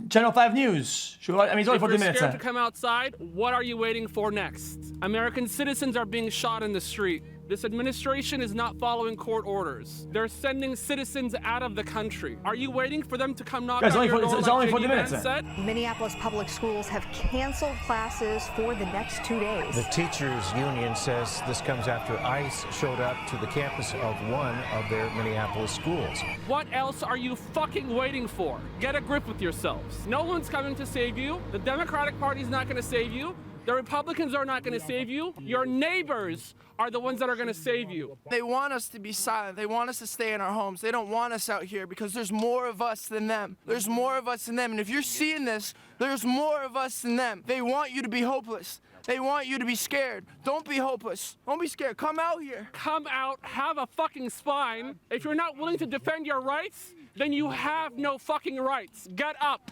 Channel 5 News. I mean, it's only 14 minutes. If you're scared to come outside, what are you waiting for next? American citizens are being shot in the street. This administration is not following court orders. They're sending citizens out of the country. Are you waiting for them to come knock on your door it's like only 40 JD minutes. Vance said? Minneapolis public schools have canceled classes for the next 2 days. The teachers union says this comes after ICE showed up to the campus of one of their Minneapolis schools. What else are you fucking waiting for? Get a grip with yourselves. No one's coming to save you. The Democratic Party's not gonna save you. The Republicans are not gonna save you. Your neighbors are the ones that are gonna save you. They want us to be silent. They want us to stay in our homes. They don't want us out here because there's more of us than them. There's more of us than them. And if you're seeing this, there's more of us than them. They want you to be hopeless. They want you to be scared. Don't be hopeless. Don't be scared. Come out here. Come out, have a fucking spine. If you're not willing to defend your rights, then you have no fucking rights. Get up.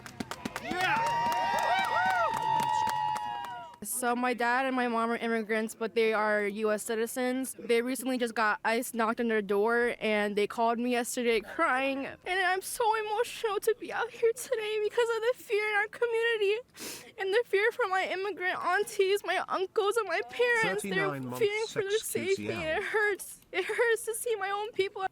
So my dad and my mom are immigrants, but they are U.S. citizens. They recently just got ICE knocked on their door, and they called me yesterday crying. And I'm so emotional to be out here today because of the fear in our community and the fear for my immigrant aunties, my uncles, and my parents. They're fearing for their safety, and it hurts. It hurts to see my own people.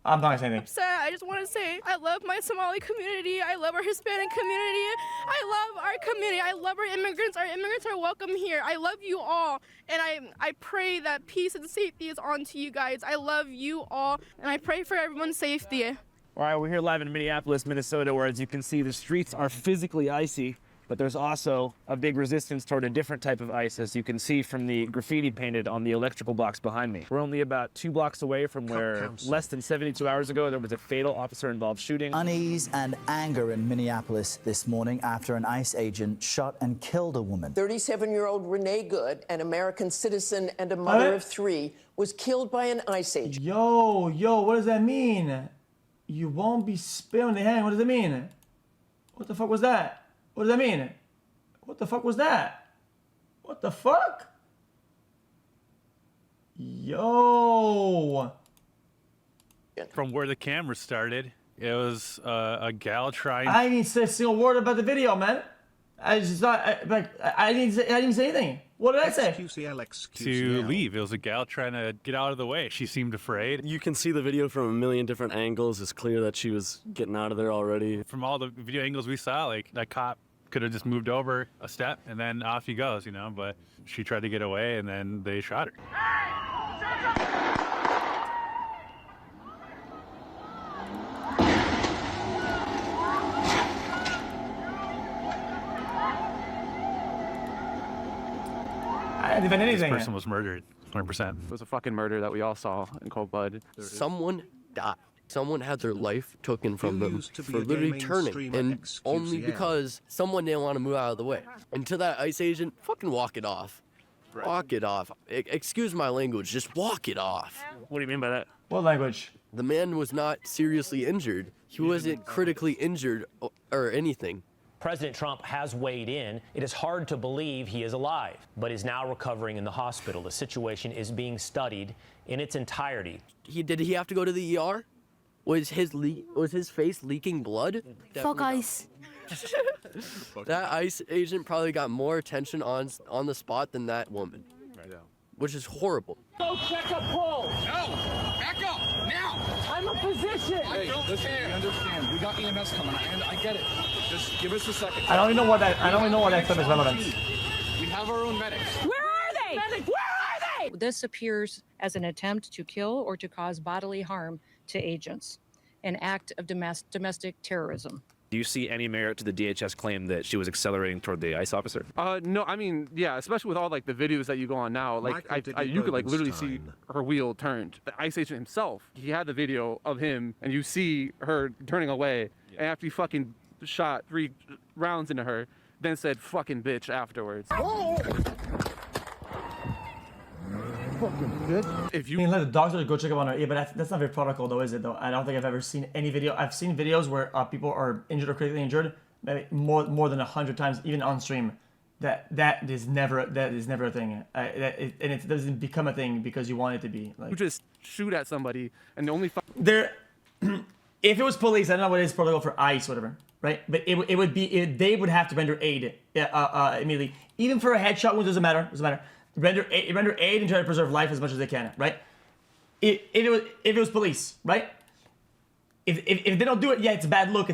I'm not gonna say anything. Upset. I just want to say I love my Somali community. I love our Hispanic community. I love our community. I love our immigrants. Our immigrants are welcome here. I love you all, and I pray that peace and safety is on to you guys. I love you all, and I pray for everyone's safety. All right, we're here live in Minneapolis, Minnesota, where, as you can see, the streets are physically icy, but there's also a big resistance toward a different type of ice, as you can see from the graffiti painted on the electrical blocks behind me. We're only about 2 blocks away from where less than 72 hours ago there was a fatal officer-involved shooting. Unease and anger in Minneapolis this morning after an ICE agent shot and killed a woman. 37-year-old Renee Good, an American citizen and a mother of 3, was killed by an ICE agent. Yo, what does that mean? You won't be spit on the hand. What does it mean? What the fuck was that? What does that mean? What the fuck was that? What the fuck? Yo. From where the camera started, it was a gal trying. I didn't say a single word about the video, man. I just thought, I didn't say anything. What did I say? To leave. It was a gal trying to get out of the way. She seemed afraid. You can see the video from a million different angles. It's clear that she was getting out of there already. From all the video angles we saw, like, that cop could have just moved over a step and then off he goes, you know, but she tried to get away and then they shot her. I didn't defend anything. This person was murdered, 100%. It was a fucking murder that we all saw in cold blood. Someone died. Someone had their life taken from them for literally turning, and only because someone didn't want to move out of the way. And to that ICE agent, fucking walk it off. Right. Walk it off. Excuse my language, just walk it off. What do you mean by that? What language? The man was not seriously injured. He wasn't critically injured or anything. President Trump has weighed in. It is hard to believe he is alive, but is now recovering in the hospital. The situation is being studied in its entirety. Did he have to go to the ER? Was his face leaking blood? Fuck ICE. That ICE agent probably got more attention on the spot than that woman. Right. Which is horrible. Go check a pole. No, back up now. I'm a physician. Hey, listen, we understand. We got EMS coming. I get it. Just give us a second. I don't even know what that clip is relevant. We have our own medics. Where are they? Medics, where are they? This appears as an attempt to kill or to cause bodily harm to agents, an act of domestic terrorism. Do you see any merit to the DHS claim that she was accelerating toward the ICE officer? No, I mean, yeah, especially with all like the videos that you go on now, like you could like literally see her wheel turned. The ICE agent himself, he had the video of him, and you see her turning away, and after he fucking shot 3 rounds into her, then said fucking bitch afterwards. Oh! Fucking good. If you let the doctor go check up on her, yeah, but that's not very protocol though, is it? Though I don't think I've ever seen any video. I've seen videos where people are injured or critically injured, maybe more than 100 times, even on stream. That is never a thing, and it doesn't become a thing because you want it to be. Like, you just shoot at somebody, and the only there. if it was police, I don't know what it is protocol for ICE, whatever, right? But it would be they would have to render aid immediately, even for a headshot wound. Doesn't matter. Render aid and try to preserve life as much as they can, right? If it was police, right? If they don't do it, yeah, it's a bad look.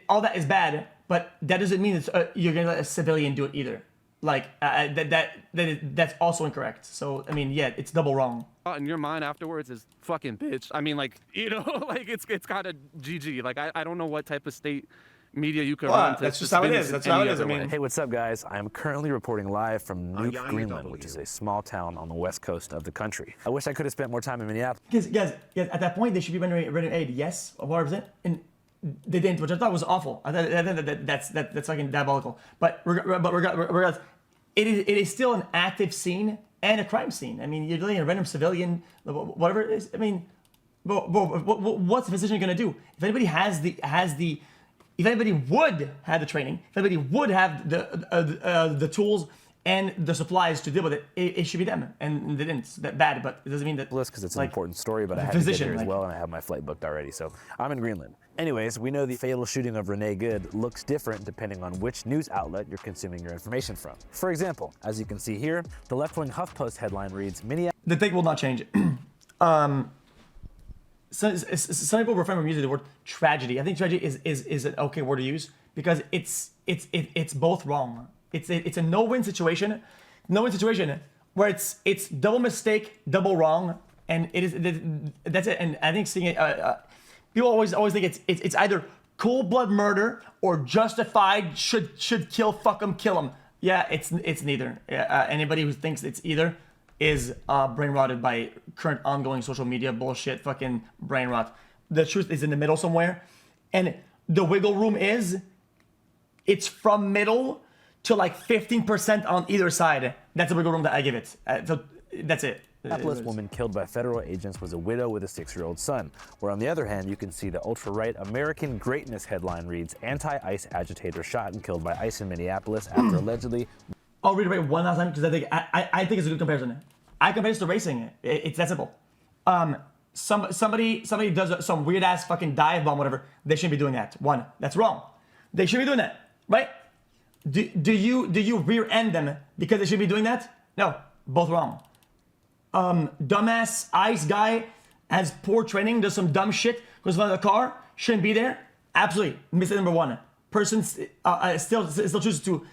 All that is bad, but that doesn't mean it's you're gonna let a civilian do it either. Like that's also incorrect. So I mean, yeah, it's double wrong. In your mind afterwards is fucking bitch. I mean, like, you know, like it's kind of GG. Like I don't know what type of state media you can run. That's just how it is. That's how it is. I mean, hey, what's up, guys? I am currently reporting live from Nuuk, Greenland, which is a small town on the west coast of the country. I wish I could have spent more time in Minneapolis. Guys, at that point they should be rendering aid. Yes, 100%, and they didn't, which I thought was awful. I thought that's fucking diabolical. But regardless, it is still an active scene and a crime scene. I mean, you're dealing with a random civilian, whatever it is. I mean, what's the physician gonna do? If anybody if anybody would have the training, if anybody would have the tools and the supplies to deal with it, it should be them. And they didn't. That bad, but it doesn't mean that. Because it's an important story, but I had to get here as well, and I have my flight booked already. So I'm in Greenland. Anyways, we know the fatal shooting of Renee Good looks different depending on which news outlet you're consuming your information from. For example, as you can see here, the left-wing HuffPost headline reads, The thing will not change. Some people refrain from using the word tragedy. I think tragedy is an okay word to use because it's both wrong. It's a no-win situation. No-win situation where it's double mistake, double wrong, and that's it. And I think seeing it, people always think it's either cold blood murder or justified should kill, fuck 'em, kill 'em. Yeah, it's neither. Anybody who thinks it's either is brain rotted by current ongoing social media bullshit, fucking brain rot. The truth is in the middle somewhere, and the wiggle room is it's from middle to like 15% on either side. That's the wiggle room that I give it. So that's it. Minneapolis woman killed by federal agents was a widow with a 6-year-old son. Where on the other hand, you can see the ultra-right American Greatness headline reads, Anti-ICE agitator shot and killed by ICE in Minneapolis after allegedly... I'll read it one last time because I think it's a good comparison. I compare this to racing. It's that simple. Somebody does some weird ass fucking dive bomb, whatever. They shouldn't be doing that. One, that's wrong. They shouldn't be doing that, right? Do you rear end them because they should be doing that? No, both wrong. Dumbass ICE guy has poor training, does some dumb shit, goes in the car, shouldn't be there. Absolutely, mistake number one. Person still chooses to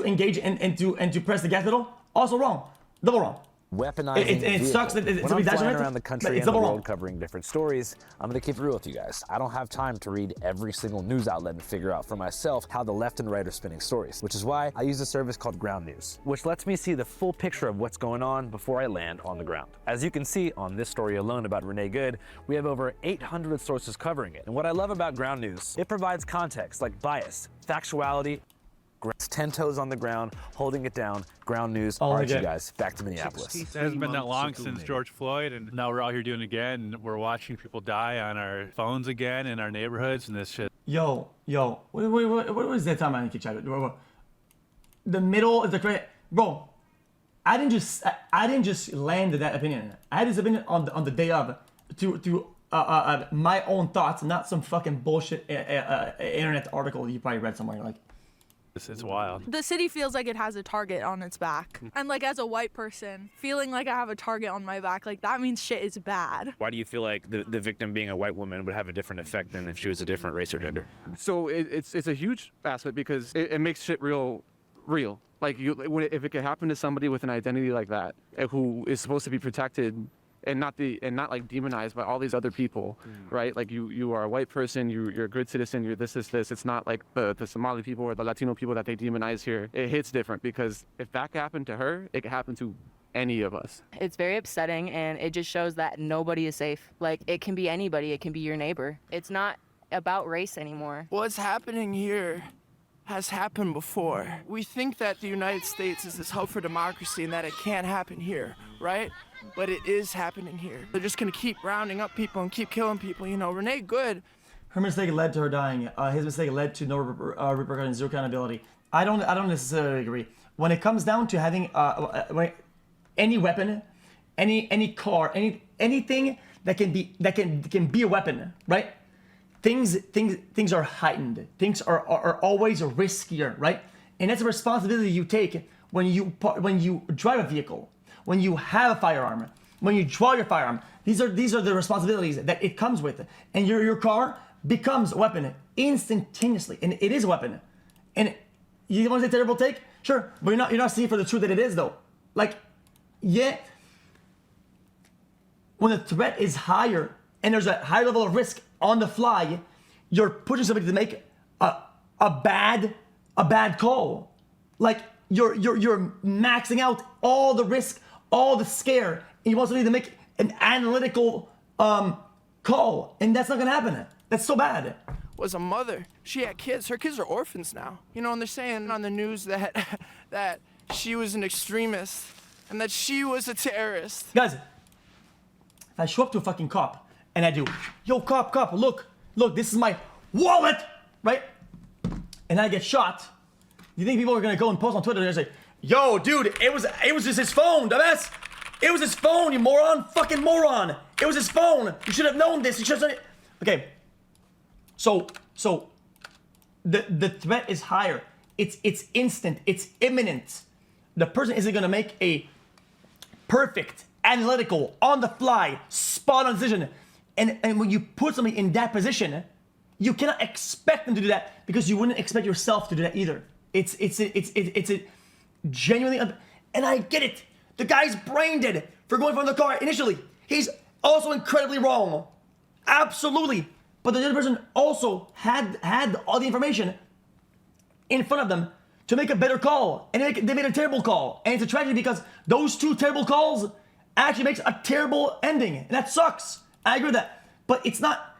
engage and to press the gas pedal. Also wrong, double wrong. Weaponizing it sucks that when I'm flying around the country and the world covering different stories, I'm going to keep it real with you guys. I don't have time to read every single news outlet and figure out for myself how the left and right are spinning stories, which is why I use a service called Ground News, which lets me see the full picture of what's going on before I land on the ground. As you can see on this story alone about Renee Good, we have over 800 sources covering it. And what I love about Ground News, it provides context like bias, factuality, 10 toes on the ground, holding it down. Ground News. All right, you guys, back to Minneapolis. It hasn't been that long since George Floyd, and now we're out here doing it again, and we're watching people die on our phones again in our neighborhoods and this shit. Yo, what was that time I keep chatting? The middle is the correct, bro. I didn't just land that opinion. I had this opinion on the day of through my own thoughts, not some fucking bullshit internet article you probably read somewhere. Like, it's wild. The city feels like it has a target on its back. And like as a white person, feeling like I have a target on my back, like that means shit is bad. Why do you feel like the victim being a white woman would have a different effect than if she was a different race or gender? So it's a huge aspect because it makes shit real. Like if it could happen to somebody with an identity like that, who is supposed to be protected and not like demonized by all these other people, right? Like you are a white person, you're a good citizen, you're this. It's not like the Somali people or the Latino people that they demonize here. It hits different because if that could happen to her, it could happen to any of us. It's very upsetting, and it just shows that nobody is safe. Like, it can be anybody, it can be your neighbor. It's not about race anymore. What's happening here has happened before. We think that the United States is this hub for democracy and that it can't happen here, right? But it is happening here. They're just gonna keep rounding up people and keep killing people. You know, Renee Good. Her mistake led to her dying. His mistake led to no repercussions, zero accountability. I don't necessarily agree. When it comes down to having any weapon, any car, anything that can be a weapon, right? things are heightened. Things are always riskier, right? And that's a responsibility you take when you drive a vehicle, when you have a firearm, when you draw your firearm. These are the responsibilities that it comes with, and your car becomes a weapon instantaneously, and it is a weapon. And you want to say terrible take? Sure, but you're not seeing for the truth that it is though. Like, yeah, when the threat is higher and there's a higher level of risk on the fly, you're pushing somebody to make a bad call. Like you're maxing out all the risk, all the scare, and you want somebody to make an analytical call, and that's not gonna happen. That's so bad. Was a mother. She had kids. Her kids are orphans now. You know, and they're saying on the news that that she was an extremist and that she was a terrorist. Guys, if I show up to a fucking cop and I do, yo, cop, look, this is my wallet, right? And I get shot. You think people are gonna go and post on Twitter and say, yo, dude, it was just his phone, dumbass. It was his phone, you moron, fucking moron. It was his phone. You should have known this. You should have done it. Okay. So the threat is higher. It's instant. It's imminent. The person isn't gonna make a perfect, analytical, on the fly, spot on decision. And when you put somebody in that position, you cannot expect them to do that because you wouldn't expect yourself to do that either. It's a genuinely, and I get it. The guy's brain dead for going from the car initially. He's also incredibly wrong. Absolutely. But the other person also had all the information in front of them to make a better call. And they made a terrible call. And it's a tragedy because those two terrible calls actually makes a terrible ending. And that sucks. I agree with that. But it's not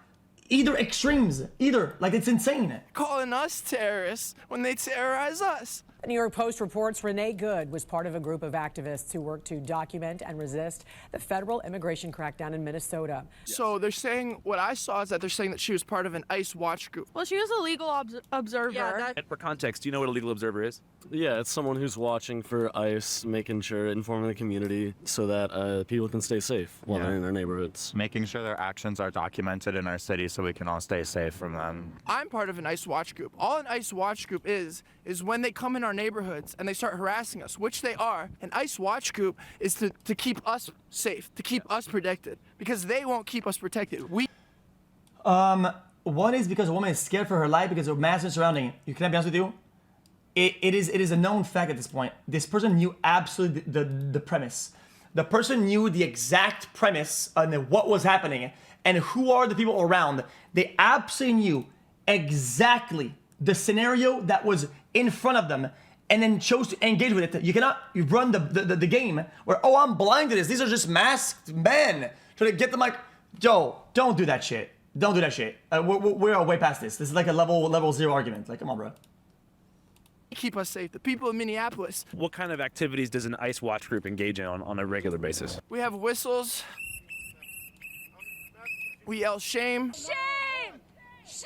either extremes, either. Like, it's insane. Calling us terrorists when they terrorize us. The New York Post reports Renee Good was part of a group of activists who worked to document and resist the federal immigration crackdown in Minnesota. So they're saying, what I saw is that they're saying that she was part of an ICE watch group. Well, she was a legal observer. Yeah, And for context, do you know what a legal observer is? Yeah, it's someone who's watching for ICE, making sure, informing the community so that people can stay safe while they're in their neighborhoods. Making sure their actions are documented in our city so we can all stay safe from them. I'm part of an ICE watch group. All an ICE watch group is when they come in our neighborhoods and they start harassing us, which they are. An ICE watch group is to keep us safe, to keep us protected, because they won't keep us protected. One is because a woman is scared for her life because of massive surrounding. Can I be honest with you? It is a known fact at this point. This person knew absolutely the premise. The person knew the exact premise and what was happening and who are the people around. They absolutely knew exactly the scenario that was in front of them and then chose to engage with it. You cannot run the game where, oh, I'm blind to this. These are just masked men trying to get the mic. Joe, don't do that shit. Don't do that shit. We're way past this. This is like a level 0 argument. Like, come on, bro. Keep us safe. The people of Minneapolis. What kind of activities does an ICE watch group engage in on a regular basis? We have whistles. We yell shame. Shame! Shame!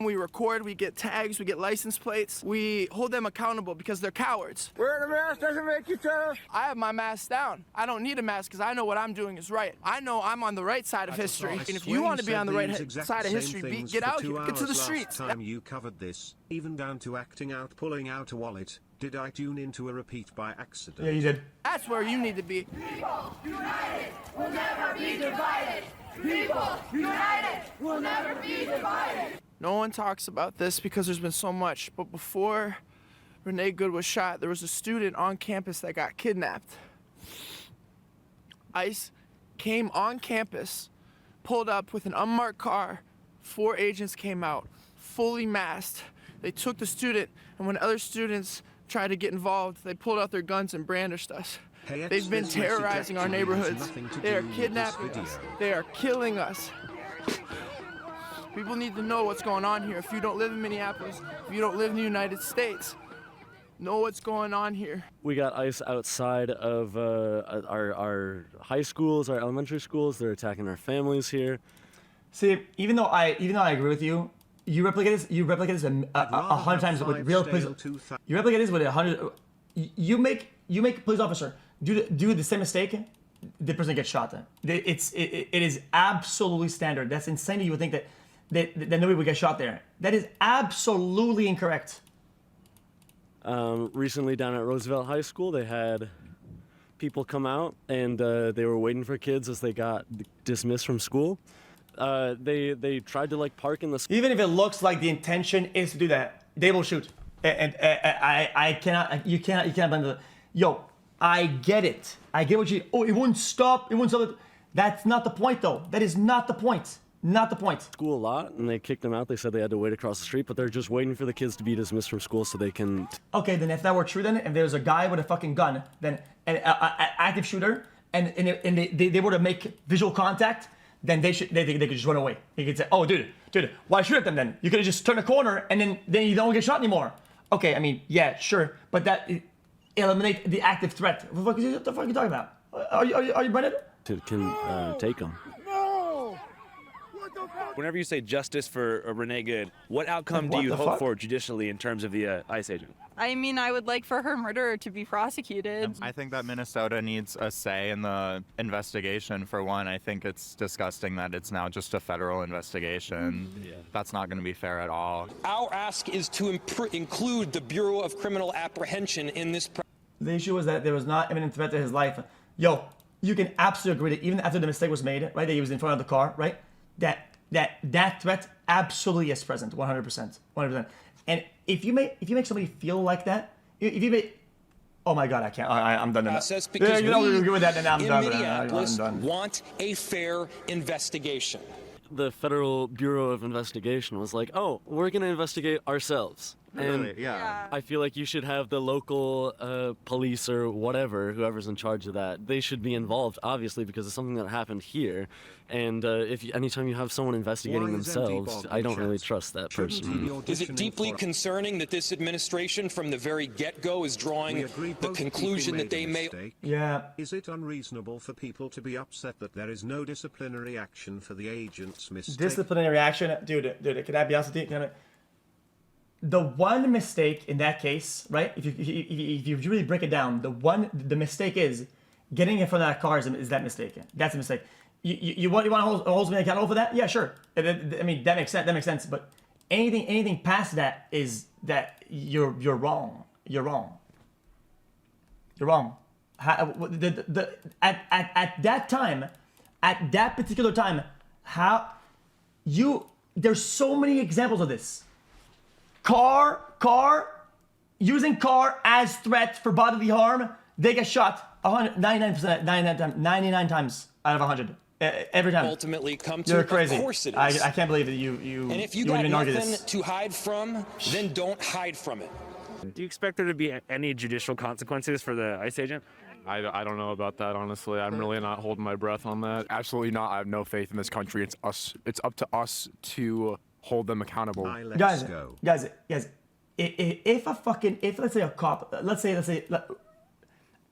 We record, we get tags, we get license plates. We hold them accountable because they're cowards. Wearing a mask doesn't make you tough. I have my mask down. I don't need a mask because I know what I'm doing is right. I know I'm on the right side of history. And if you want to be on the right side of history, get out here, get to the streets. Last time you covered this, even down to acting out, pulling out a wallet. Did I tune into a repeat by accident? Yeah, you did. That's where you need to be. People united will never be divided. People united will never be divided. No one talks about this because there's been so much, but before Renee Good was shot, there was a student on campus that got kidnapped. ICE came on campus, pulled up with an unmarked car. 4 agents came out, fully masked. They took the student, and when other students tried to get involved, they pulled out their guns and brandished us. They've been terrorizing our neighborhoods. They are kidnapping us. They are killing us. People need to know what's going on here. If you don't live in Minneapolis, if you don't live in the United States, know what's going on here. We got ICE outside of our high schools, our elementary schools. They're attacking our families here. See, even though I agree with you, you replicate this 100 times with real police. You replicate this with 100. You make a police officer do the same mistake, the person gets shot. It is absolutely standard. That's insane. You would think then nobody would get shot there. That is absolutely incorrect. Recently down at Roosevelt High School, they had people come out and they were waiting for kids as they got dismissed from school. They tried to like park in the school. Even if it looks like the intention is to do that, they will shoot. And I cannot, you can't blame the, yo, I get it. I get what you, oh, it wouldn't stop. It wouldn't stop. That's not the point though. That is not the point. Not the point. School a lot, and they kicked them out. They said they had to wait across the street, but they're just waiting for the kids to be dismissed from school so they can. Okay, then if that were true, then if there's a guy with a fucking gun, then an active shooter, and they were to make visual contact, then they could just run away. They could say, oh, dude, why shoot at them then? You could have just turned a corner and then you don't get shot anymore. Okay, I mean, yeah, sure, but that eliminate the active threat. What the fuck are you talking about? Are you Brennan? Can take them. Whenever you say justice for Renee Good, what outcome do you hope for judicially in terms of the ICE agent? I mean, I would like for her murderer to be prosecuted. I think that Minnesota needs a say in the investigation, for one. I think it's disgusting that it's now just a federal investigation. Yeah. That's not going to be fair at all. Our ask is to include the Bureau of Criminal Apprehension in this. The issue was that there was not imminent threat to his life. Yo, you can absolutely agree that even after the mistake was made, right, that he was in front of the car, right, that threat absolutely is present, 100%, 100%. And if you make somebody feel like that, if you make, oh my God, I can't, I'm done. Process because you don't agree with that, then I'm in done. Minneapolis I'm done. want a fair investigation. The Federal Bureau of Investigation was like, oh, we're going to investigate ourselves. And yeah. I feel like you should have the local police or whatever, whoever's in charge of that. They should be involved, obviously, because it's something that happened here. And anytime you have someone investigating themselves, I don't really trust that person. Is it deeply concerning that this administration, from the very get-go, is drawing the conclusion that they may... Yeah. Is it unreasonable for people to be upset that there is no disciplinary action for the agent's mistake? Disciplinary action? Dude, can I be honest with you? The one mistake in that case, right? If you really break it down, the mistake is getting in front of that car is that mistake. That's a mistake. You want to hold me accountable for that? Yeah, sure. I mean, that makes sense. That makes sense. But anything past that is that you're wrong. You're wrong. You're wrong. At that time, at that particular time, there's so many examples of this. Using car as threat for bodily harm, they get shot 99 times out of 100. Every time. Ultimately come to. You're crazy. Of course it is. I can't believe that you. And if you got nothing to hide from, then don't hide from it. Do you expect there to be any judicial consequences for the ICE agent? I don't know about that, honestly. I'm really not holding my breath on that. Absolutely not. I have no faith in this country. It's up to us to hold them accountable. Guys, if let's say a cop, let's say,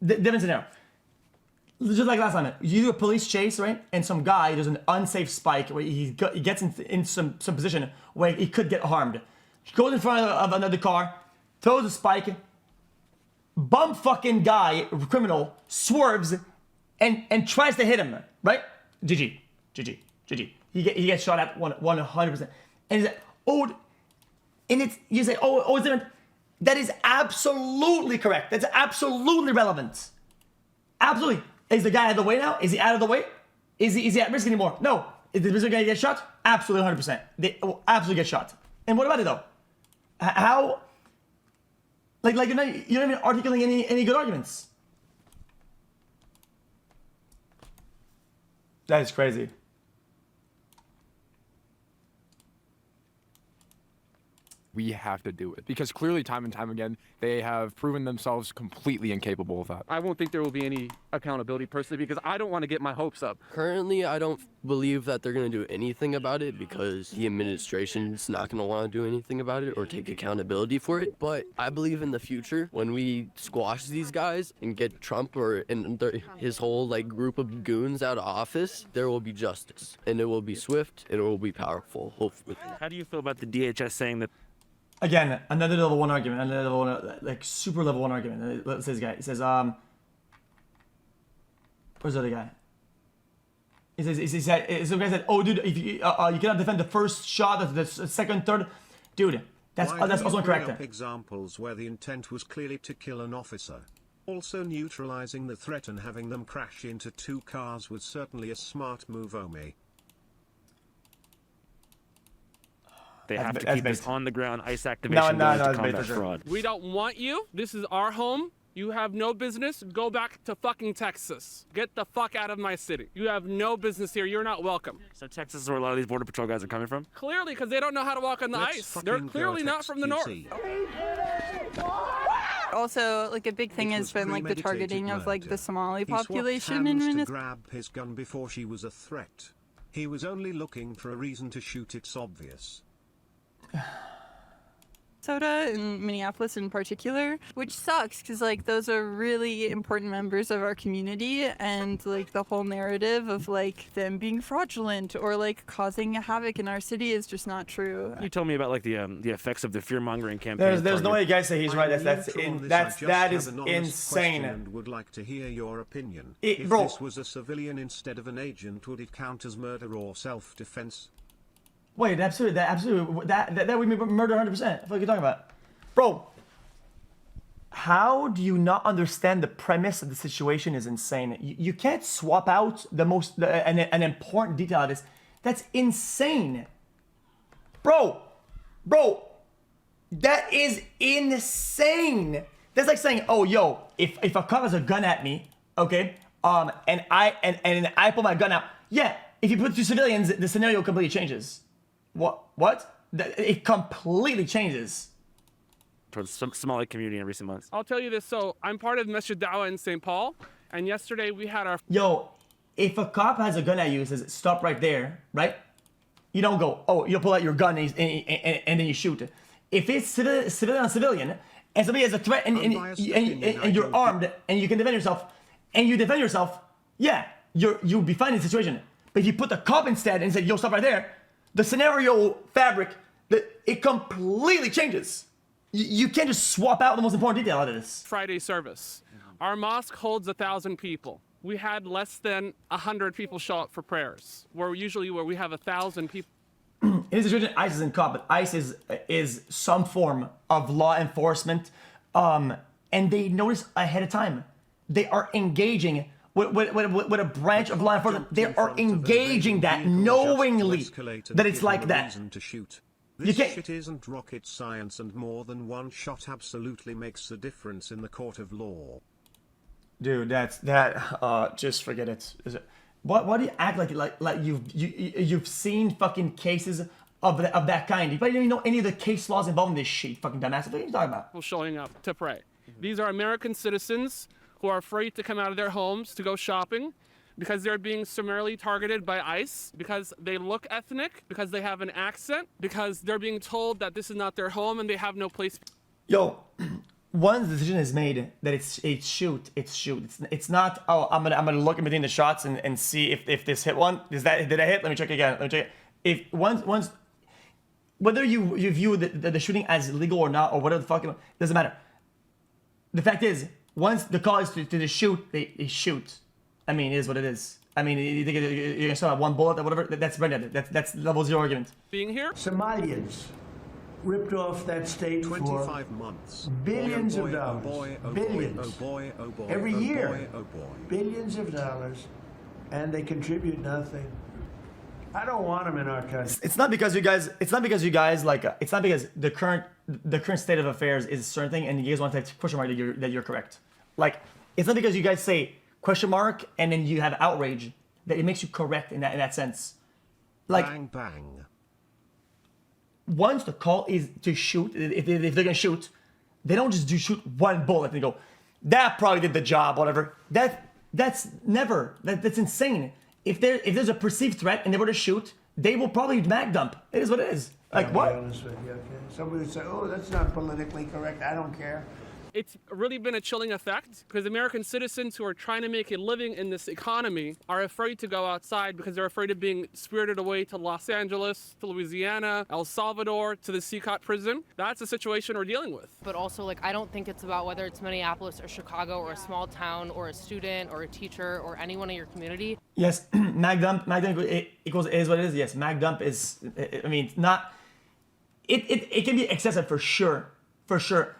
different scenario. Just like last time, you do a police chase, right? And some guy does an unsafe spike where he gets in some position where he could get harmed. He goes in front of another car, throws a spike, bum fucking guy, criminal, swerves and tries to hit him, right? GG. He gets shot at 100%. And he's like, oh, and you say, oh, it's different. That is absolutely correct. That's absolutely relevant. Absolutely. Is the guy out of the way now? Is he out of the way? Is he at risk anymore? No. Is the risk going to get shot? Absolutely 100%. They will absolutely get shot. And what about it though? How? Like you're not even articulating any good arguments. That is crazy. We have to do it because clearly time and time again they have proven themselves completely incapable of that. I won't think there will be any accountability personally because I don't want to get my hopes up. Currently, I don't believe that they're going to do anything about it because the administration's not going to want to do anything about it or take accountability for it. But I believe in the future when we squash these guys and get Trump or his whole group of goons out of office, there will be justice and it will be swift and it will be powerful, hopefully. How do you feel about the DHS saying that? Again, another level one argument, another level one, super level one argument. Let's say this guy. He says, where's the other guy? He said, some guy said, "Oh, dude, if you you cannot defend the first shot, the second, third, dude." That's also incorrect. Up examples where the intent was clearly to kill an officer. Also, neutralizing the threat and having them crash into 2 cars was certainly a smart move, Omi. They have to keep this on the ground ice activation going to combat fraud. We don't want you. This is our home. You have no business. Go back to fucking Texas. Get the fuck out of my city. You have no business here. You're not welcome. So Texas is where a lot of these Border Patrol guys are coming from? Clearly, because they don't know how to walk on the ice. They're clearly not from the north. Also, like a big thing has been like the targeting of like the Somali population in Minnesota. He grabbed his gun before she was a threat. He was only looking for a reason to shoot. It's obvious. In Minneapolis in particular, which sucks because like those are really important members of our community, and like the whole narrative of like them being fraudulent or like causing havoc in our city is just not true. You told me about like the effects of the fear-mongering campaign. There's no way you guys say he's right. That is insane. And would like to hear your opinion. If this was a civilian instead of an agent, would it count as murder or self-defense? Wait, absolutely, that would be murder 100%. What are you talking about? Bro, how do you not understand the premise of the situation is insane? You can't swap out an important detail of this. That's insane. Bro, that is insane. That's like saying, oh, yo, if a cop has a gun at me, okay, and I pull my gun out, yeah, if you put 2 civilians, the scenario completely changes. What? It completely changes. Towards some Somali community in recent months. I'll tell you this. So I'm part of Masjid Dawah in St. Paul, and yesterday we had our... Yo, if a cop has a gun at you and says, stop right there, right? You don't go, oh, you pull out your gun and then you shoot. If it's civilian on civilian, and somebody has a threat and you're armed and you can defend yourself, and you defend yourself, yeah, you'll be fine in the situation. But if you put the cop instead and say, yo, stop right there, the scenario fabric, it completely changes. You can't just swap out the most important detail out of this. Friday service. Our mosque holds 1,000 people. We had less than 100 people show up for prayers. Where we have 1,000 people. In this situation, ICE isn't caught, but ICE is some form of law enforcement, and they notice ahead of time. They are engaging with a branch of law enforcement. They are engaging that knowingly that it's like that. This shit isn't rocket science, and more than one shot absolutely makes a difference in the court of law. Dude, just forget it. Why do you act like you've seen fucking cases of that kind? You probably don't even know any of the case laws involving this shit, fucking dumbass. What are you talking about? People showing up to pray. These are American citizens who are afraid to come out of their homes to go shopping because they're being summarily targeted by ICE, because they look ethnic, because they have an accent, because they're being told that this is not their home and they have no place. Yo, once the decision is made that it's shoot. It's not, oh, I'm gonna look in between the shots and see if this hit one. Did I hit? Let me check again. If once whether you view the shooting as illegal or not, or whatever the fuck, it doesn't matter. The fact is, once the call is to shoot, they shoot. I mean, it is what it is. I mean, you're gonna still have one bullet or whatever. That's brilliant. That's level 0 argument. Being here, Somalians ripped off that state 25 months. Billions of dollars. Billions. Oh boy, oh boy. Every year. Boy, oh boy. Billions of dollars, and they contribute nothing. I don't want them in our country. It's not because you guys like. It's not because the current state of affairs is a certain thing, and you guys want to take question mark that you're correct. Like, it's not because you guys say question mark and then you have outrage that it makes you correct in that sense. Like, bang bang. Once the call is to shoot, if they're gonna shoot, they don't just shoot one bullet and go, that probably did the job, whatever. That's insane. If there's a perceived threat and they were to shoot, they will probably mag dump. It is what it is. Like, what? I'll be honest with you, okay? Somebody would say, oh, that's not politically correct. I don't care. it's really been a chilling effect because American citizens who are trying to make a living in this economy are afraid to go outside because they're afraid of being spirited away to Los Angeles, to Louisiana, El Salvador, to the CCOT prison. That's the situation we're dealing with. But also, like, I don't think it's about whether it's Minneapolis or Chicago or a small town or a student or a teacher or anyone in your community. Yes, Magdump equals is what it is. Yes, Magdump is, I mean, not, it can be excessive for sure. For sure.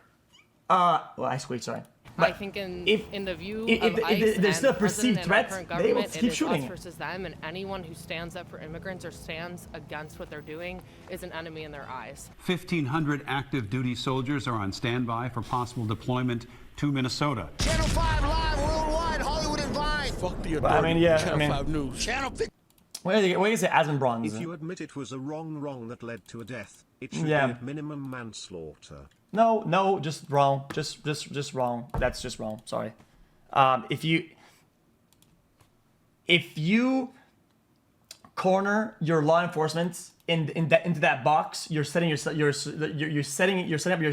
Well, I squeaked, sorry. But I think in the view if of ICE there's still a and perceived president threat, and our they will current keep government, it is shooting us it. versus them, and anyone who stands up for immigrants or stands against what they're doing is an enemy in their eyes. 1,500 active duty soldiers are on standby for possible deployment to Minnesota. Channel 5 live worldwide, Hollywood and Vine. Fuck the But I mean, yeah, Channel I mean, 5 News. Channel 5. What do you say, Asmonbronze? If you admit it was a wrong that led to a death, it should Yeah. be at minimum manslaughter. No, just wrong. Just wrong. That's just wrong. Sorry. If you corner your law enforcement into that box, you're setting up your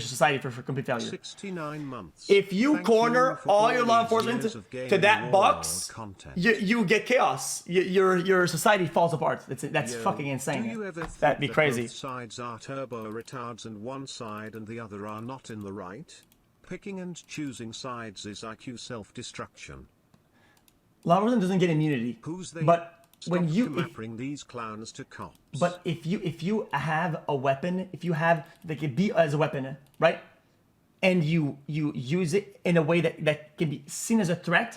society for complete failure. 69 months. If you Thank corner you for all all your law these enforcement years of to gaming that war box, content. you get chaos. Your society falls apart. That's Yo, fucking Do insane. you ever think That'd be that crazy. both sides are turbo retards and one side and the other are not in the right? Picking and choosing sides is IQ self-destruction. Law enforcement doesn't get immunity. Who's they? But Stop when you bring these clowns to cops. But if you have a weapon, if you have they can be as a weapon, right? And you use it in a way that can be seen as a threat,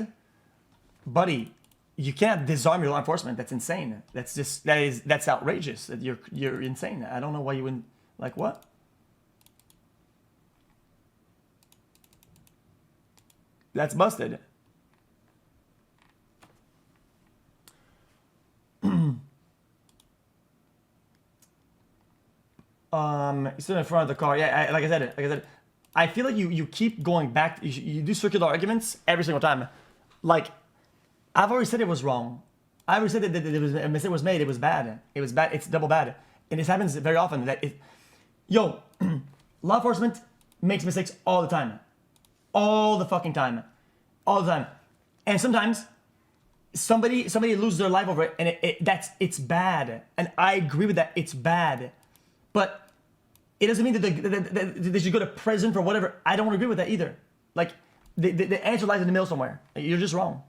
buddy, you can't disarm your law enforcement. That's insane. That's outrageous. You're insane. I don't know why you wouldn't like what? That's busted. He's still in front of the car. Yeah, like I said, I feel like you keep going back. You do circular arguments every single time. Like, I've already said it was wrong. I already said that a mistake was made. It was bad. It was bad. It's double bad. And this happens very often. Law enforcement makes mistakes all the time. All the fucking time. All the time. And sometimes somebody loses their life over it, and it's bad. And I agree with that. It's bad. But it doesn't mean that they should go to prison for whatever. I don't agree with that either. Like, the answer lies in the middle somewhere. You're just wrong.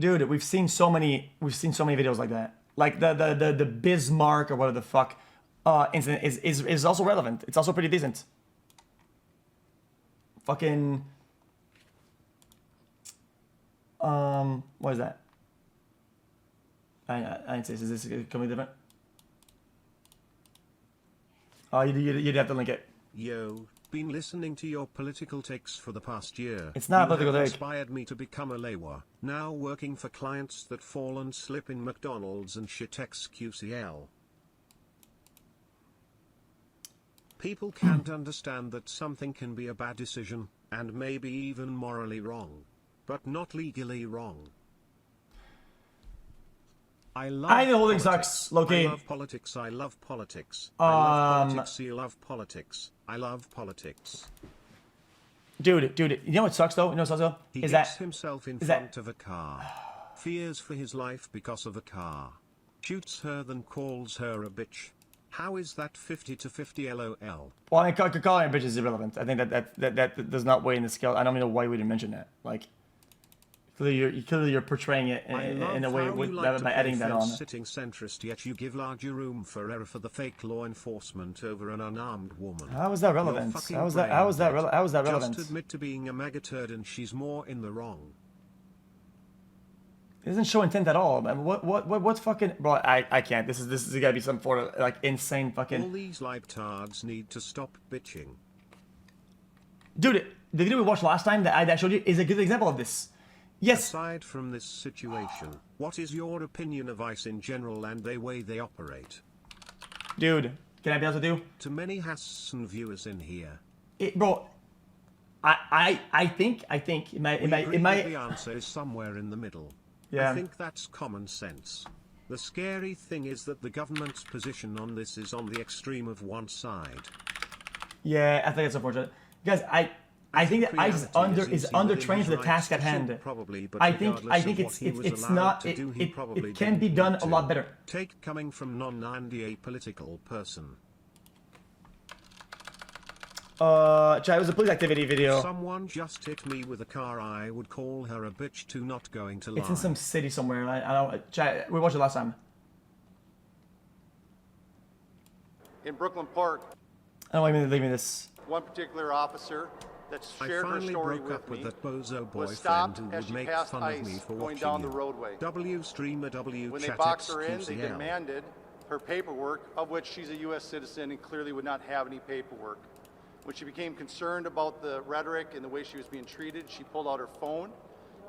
Dude, we've seen so many videos like that. Like the Bismarck or whatever the fuck incident is also relevant. It's also pretty decent. Fucking what is that? I didn't say. Is this completely different? Oh, you'd have to link it. Yo, been listening to your political takes for the past year. It's not a You political have take. inspired me to become a Lewa. Now working for clients that fall and slip in McDonald's and shit XQCL. People can't understand that something can be a bad decision, and maybe even morally wrong, but not legally wrong. I know the holding sucks, Loki. I love politics. I love politics. I love politics. You love politics. I love politics. Dude, you know what sucks though? You know what sucks though? He Is gets that himself in is front of a car. Fears for his life because of a car. Shoots her, then calls her a bitch. How is that 50 to 50 LOL? Well, I mean, calling a bitch is irrelevant. I think that does not weigh in the scale. I don't even know why you would mention that. Like, clearly you're portraying it in a way by adding that on. Sitting centrist, yet you give larger room for error for the fake law enforcement over an unarmed woman. How is that relevant? How is that relevant? Just admit to being a MAGA turd and she's more in the wrong. It doesn't show intent at all. I mean, what fucking bro? I can't. This is gotta be some sort of like insane fucking. All these libtards need to stop bitching. Dude, the video we watched last time that I showed you is a good example of this. Yes. Aside from this situation, what is your opinion of ICE in general and the way they operate? Dude, can I be honest with you? To many Hassan viewers in here. Bro, I think the answer is somewhere in the middle. Yeah. I think that's common sense. The scary thing is that the government's position on this is on the extreme of one side. Yeah, I think it's unfortunate. Guys, I think that ICE is undertrained for the task at hand. I think it's not it can be done a lot better. Take coming from non-Andy, a political person. Chat, it was a police activity video. Someone just hit me with a car. I would call her a bitch too, not going to lie. It's in some city somewhere. I don't. Chat, we watched it last time. In Brooklyn Park. I don't want to leave me this. One particular officer that shared her story with me that bozo was stopped boyfriend who as would she make passed fun of ICE me for going watching down the you. roadway. W streamer W When they chat boxed her in, they XQCL. demanded her paperwork, of which she's a U.S. citizen and clearly would not have any paperwork. When she became concerned about the rhetoric and the way she was being treated, she pulled out her phone.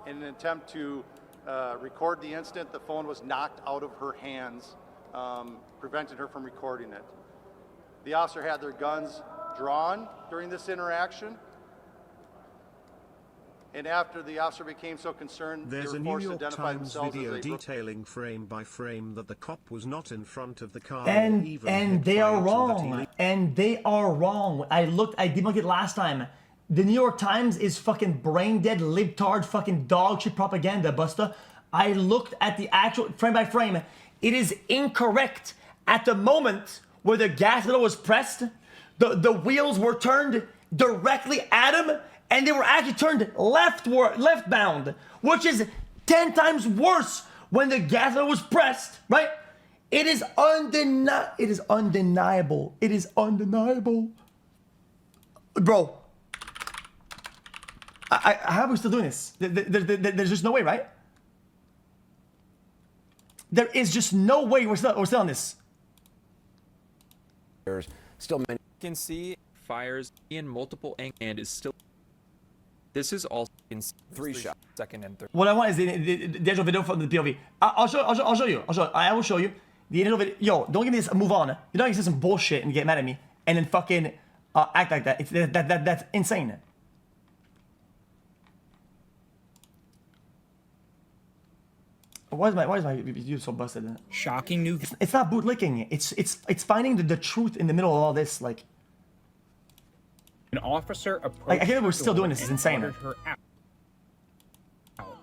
In an attempt to record the incident, the phone was knocked out of her hands, preventing her from recording it. The officer had their guns drawn during this interaction. And after the officer became so concerned, There's they a were New forced to York identify Times themselves video as a detailing frame by frame that the cop was not in front of the car. And they are wrong. And they are wrong. I debunked it last time. The New York Times is fucking brain dead, libtard, fucking dog shit propaganda, Busta. I looked at the actual frame by frame. It is incorrect. At the moment where the gas pedal was pressed, the wheels were turned directly at him, and they were actually turned left-bound, which is 10 times worse when the gas pedal was pressed, right? It is undeniable. It is undeniable. It is undeniable. Bro, how are we still doing this? There's just no way, right? There is just no way we're still on this. There's still many. You can see fires in multiple angles and is still. This is also in 3 shots, second and third. What I want is the actual video from the POV. I'll show you. I will show you the initial video. Yo, don't give me this. Move on. You don't say some bullshit and get mad at me and then fucking act like that. That's insane. Why is my view so busted? Shocking new. It's not bootlicking. It's finding the truth in the middle of all this. Like an officer approached. Like I can't believe we're still doing this. It's insane. Her out.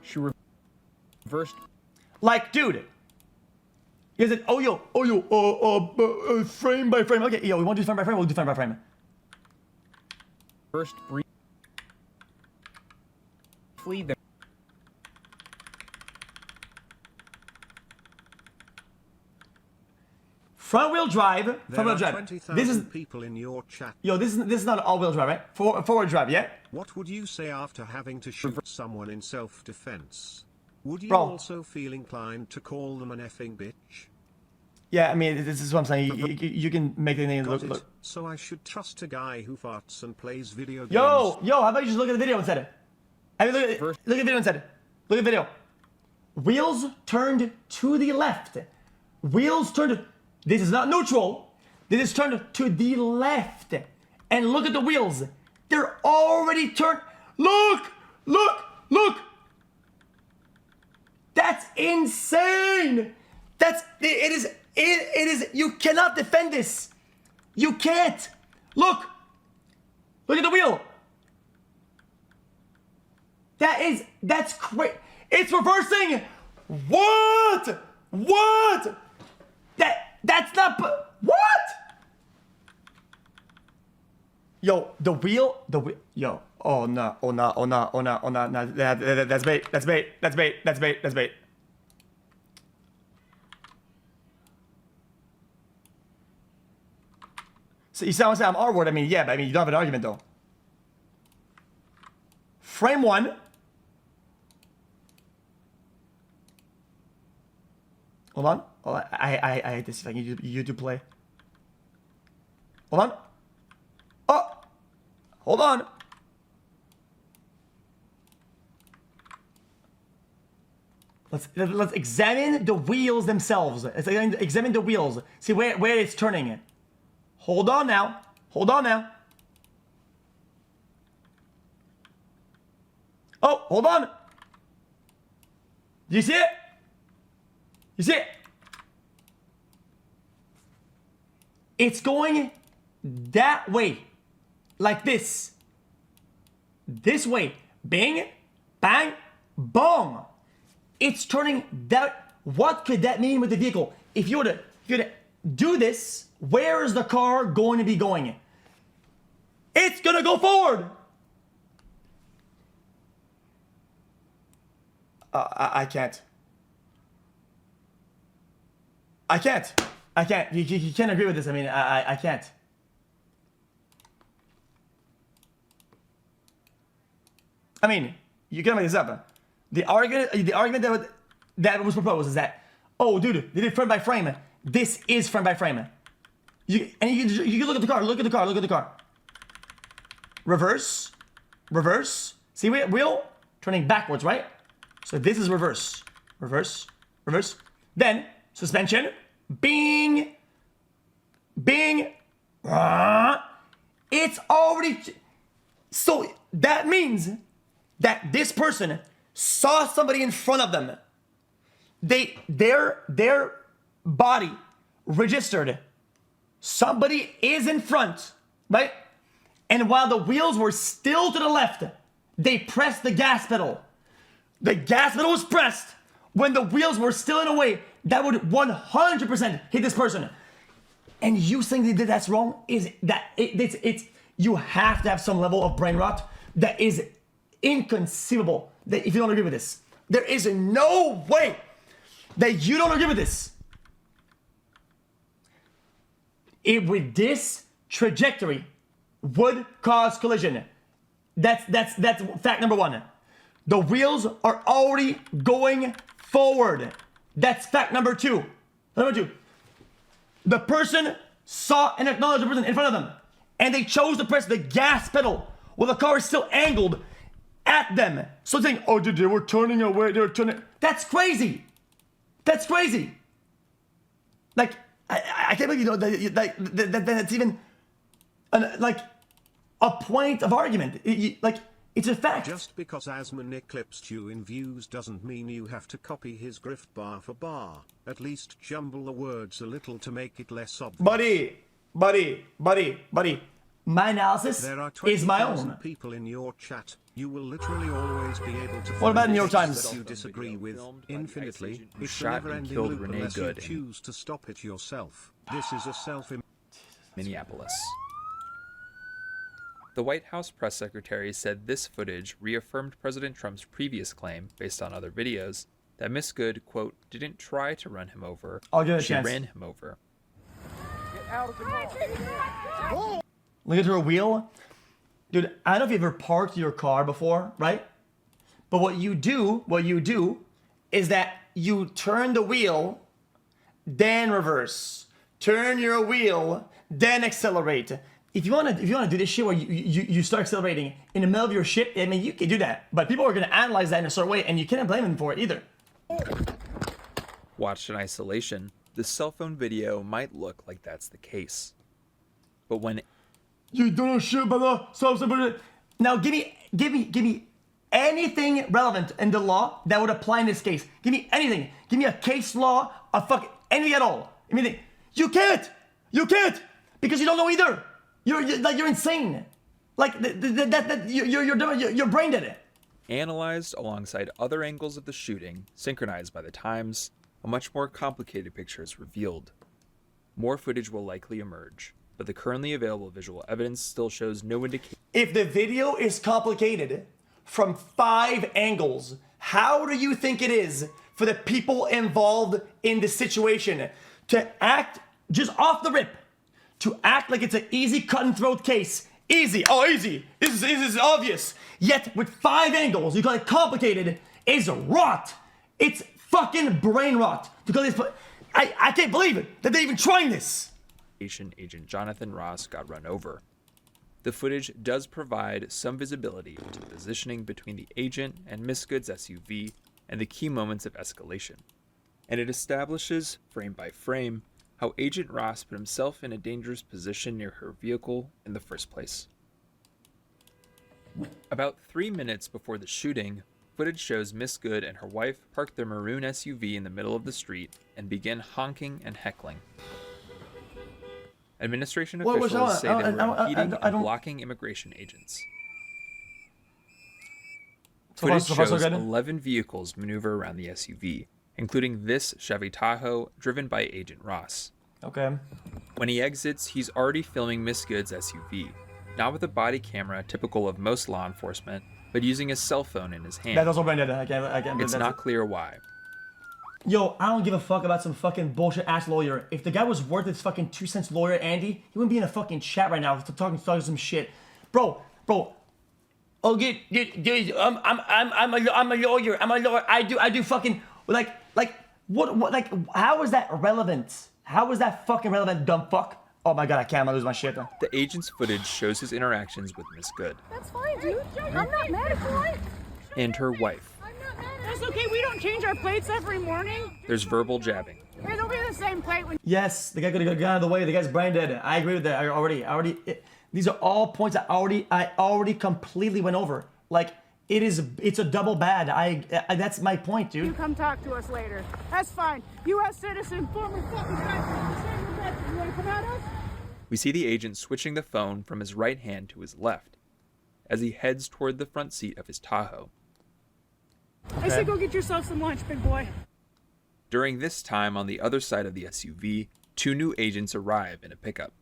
She reversed. Like, dude. Is it? Frame by frame. Okay, yo, we want to do frame by frame. We'll do frame by frame. First briefly, the front wheel drive. Front wheel drive. This is people in your chat. Yo, this is not all wheel drive, right? Forward drive, yeah. What would you say after having to shoot someone in self-defense? Would you Bro. also feel inclined to call them an effing bitch? Yeah, I mean, this is what I'm saying. You can make the name look. So I should trust a guy who farts and plays video games. Yo, how about you just look at the video instead? I mean, look at the video instead. Look at the video. Wheels turned to the left. Wheels turned. This is not neutral. This is turned to the left. And look at the wheels. They're already turned. Look. That's insane. It is. You cannot defend this. You can't. Look at the wheel. That's crazy. It's reversing. What? That's not. What? Yo, the wheel. Yo. Oh no. That's bait. So you sound like I'm R-word. I mean, yeah, but I mean, you don't have an argument though. Frame 1. Hold on. Oh, I hate this. If I can YouTube play. Hold on. Oh, hold on. Let's examine the wheels themselves. Let's examine the wheels. See where it's turning. Hold on now. Oh, hold on. Do you see it? It's going that way. Like this. This way. Bing, bang, boom. It's turning that. What could that mean with the vehicle? If you were to do this, where is the car going to be going? It's gonna go forward. I can't. I can't. You can't agree with this. I mean, I can't. I mean, you can make this up. The argument that was proposed is that, oh, dude, they did frame by frame. This is frame by frame. You can look at the car. Look at the car. Reverse. See wheel turning backwards, right? So this is reverse. Then suspension. Bing. It's already. So that means that this person saw somebody in front of them. Their body registered somebody is in front, right? And while the wheels were still to the left, they pressed the gas pedal. The gas pedal was pressed when the wheels were still in a way that would 100% hit this person. And you saying they did that's wrong is that it's you have to have some level of brain rot that is inconceivable. That if you don't agree with this, there is no way that you don't agree with this. With this trajectory would cause collision. That's fact number one. The wheels are already going forward. That's fact number two. The person saw and acknowledged the person in front of them, and they chose to press the gas pedal while the car is still angled at them. So saying, oh, dude, they were turning away, they were turning. That's crazy. Like, I can't believe, that's even like a point of argument. It's a fact. Just because Asman eclipsed you in views doesn't mean you have to copy his grift bar for bar. At least jumble the words a little to make it less obvious. Buddy. My analysis is my own. There are 20,000 people in your chat. You will literally always be able to. What about New York Times? That you disagree with infinitely. It's a shot and never-ending killed loop Renee unless Good you choose to stop it yourself. This is a Minneapolis. The White House press secretary said this footage reaffirmed President Trump's previous claim, based on other videos, that Miss Good, quote, didn't try to run him over. I'll give it a she chance. ran him over. Look at her wheel. Dude, I don't know if you've ever parked your car before, right? But what you do is that you turn the wheel, then reverse. Turn your wheel, then accelerate. If you wanna do this shit where you start accelerating in the middle of your shit, I mean, you can do that. But people are gonna analyze that in a certain way, and you can't blame them for it either. Watched in isolation, the cell phone video might look like that's the case. But when you don't know shit about the now give me anything relevant in the law that would apply in this case. Give me anything. Give me a case law, anything at all. Anything. You can't because you don't know either. You're insane. Like you're brain dead. analyzed alongside other angles of the shooting, synchronized by the times, a much more complicated picture is revealed. More footage will likely emerge, but the currently available visual evidence still shows no indication. If the video is complicated from 5 angles, how do you think it is for the people involved in the situation to act just off the rip, to act like it's an easy cut and throat case? Easy. This is obvious. Yet with 5 angles, you call it complicated, is rot. It's fucking brain rot. I can't believe it that they're even trying this. Agent Jonathan Ross got run over. The footage does provide some visibility into the positioning between the agent and Miss Good's SUV and the key moments of escalation. And it establishes, frame by frame, how Agent Ross put himself in a dangerous position near her vehicle in the first place. About 3 minutes before the shooting, footage shows Miss Good and her wife park their maroon SUV in the middle of the street and begin honking and heckling. Administration What- officials what- say I- they were I- I- impeding I and don't- blocking immigration agents. So far, Footage so far, so shows good. 11 vehicles maneuver around the SUV, including this Chevy Tahoe driven by Agent Ross. Okay. When he exits, he's already filming Miss Good's SUV, not with a body camera typical of most law enforcement, but using his cell phone in his hand. That's also branded. I can't. It's not clear why. Yo, I don't give a fuck about some fucking bullshit ass lawyer. If the guy was worth his fucking 2 cents lawyer, Andy, he wouldn't be in a fucking chat right now talking some shit, bro. Oh, I'm a lawyer. I do fucking like what like how is that relevant? How is that fucking relevant, dumb fuck? Oh my god, I can't. I'm gonna lose my shit though. The agent's footage shows his interactions with Miss Good That's fine, dude. I'm not mad at you. and her wife. That's okay. We don't change our plates every morning. There's verbal jabbing. It'll be the same plate when. Yes, the guy could have got out of the way. The guy's brain dead. I agree with that. I already. These are all points I already completely went over. Like it's a double bad. I that's my point, dude. You come talk to us later. That's fine. U.S. citizen, former fucking veteran. You want to come at us? We see the agent switching the phone from his right hand to his left as he heads toward the front seat of his Tahoe. I say go get yourself some lunch, big boy. During this time, on the other side of the SUV, 2 new agents arrive in a pickup.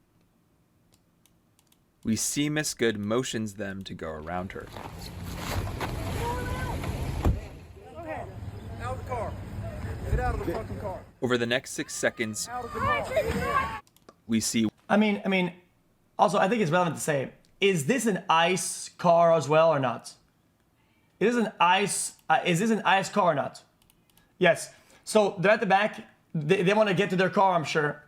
We see Miss Good motions them to go around her. Go ahead. Out of the car. Get out of the fucking car. Over the next 6 seconds, Out of the car. we see I mean, also I think it's relevant to say, is this an ICE car as well or not? Is this an ICE car or not? Yes. So they're at the back. They want to get to their car. I'm sure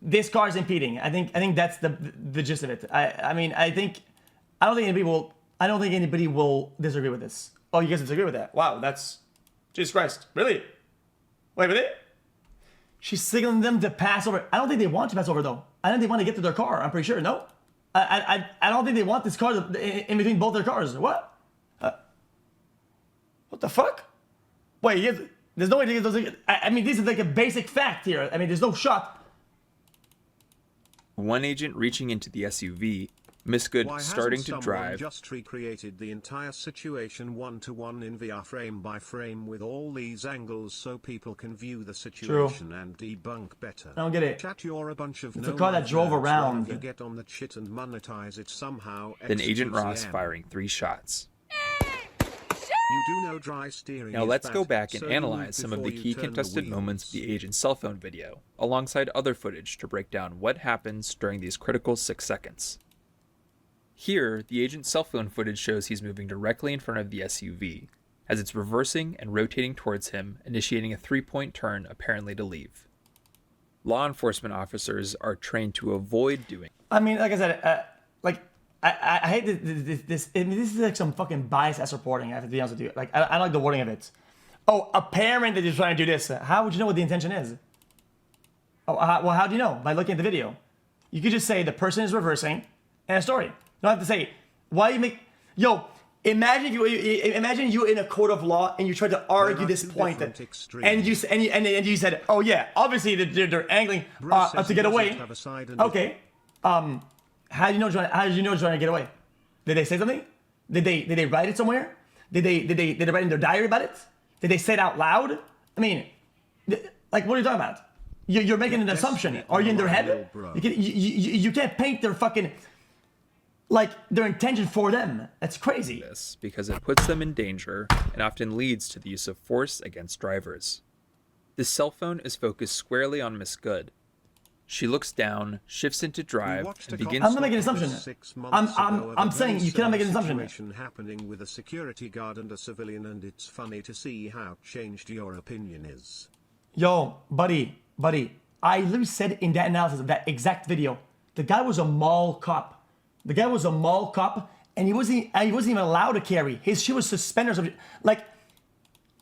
this car is impeding. I think that's the gist of it. I don't think anybody will disagree with this. Oh, you guys disagree with that? Wow, that's Jesus Christ. Really? Wait, really? She's signaling them to pass over. I don't think they want to pass over though. I think they want to get to their car. I'm pretty sure. No, I don't think they want this car in between both their cars. What? What the fuck? Wait, there's no way to get those. I mean, this is like a basic fact here. I mean, there's no shot. one agent reaching into the SUV, Miss Good Why starting hasn't to someone drive. just recreated the entire situation one-to-one in VR frame by frame with all these angles so people can view the situation and debunk better. I don't get it. Chat, you're a bunch of It's a car that drove around. You get on the shit and monetize it somehow. Then Agent XQCM. Ross firing 3 shots. You do know dry steering Now is let's bad, go back and so analyze move some of before the you key turn the contested moments of the agent's cell phone video, alongside other footage to break down what happens during these critical 6 seconds. Here, the agent's cell phone footage shows he's moving directly in front of the SUV, as it's reversing and rotating towards him, initiating a 3-point turn apparently to leave. Law enforcement officers are trained to avoid doing. I mean, like I said, I hate this. I mean, this is like some fucking biased ass reporting. I have to be honest with you. Like, I don't like the wording of it. Oh, apparently they're trying to do this. How would you know what the intention is? Oh, well, how do you know? By looking at the video. You could just say the person is reversing, and a story. You don't have to say why you make. Yo, imagine you in a court of law and you try to argue this point, and you said, oh yeah, obviously they're angling to get away. Okay. How do you know? How did you know trying to get away? Did they say something? Did they write it somewhere? Did they write in their diary about it? Did they say it out loud? I mean, like, what are you talking about? You're making an assumption. Are you in their head? You can't paint their fucking like their intention for them. That's crazy. This because it puts them in danger and often leads to the use of force against drivers. The cell phone is focused squarely on Miss Good. She looks down, shifts into drive, and begins. I'm not making an assumption. I'm saying you cannot make an assumption. Situation happening with a security guard and a civilian, and it's funny to see how changed your opinion is. Yo, buddy, I literally said in that analysis of that exact video, the guy was a mall cop. The guy was a mall cop, and he wasn't even allowed to carry. His shit was suspended or something. Like,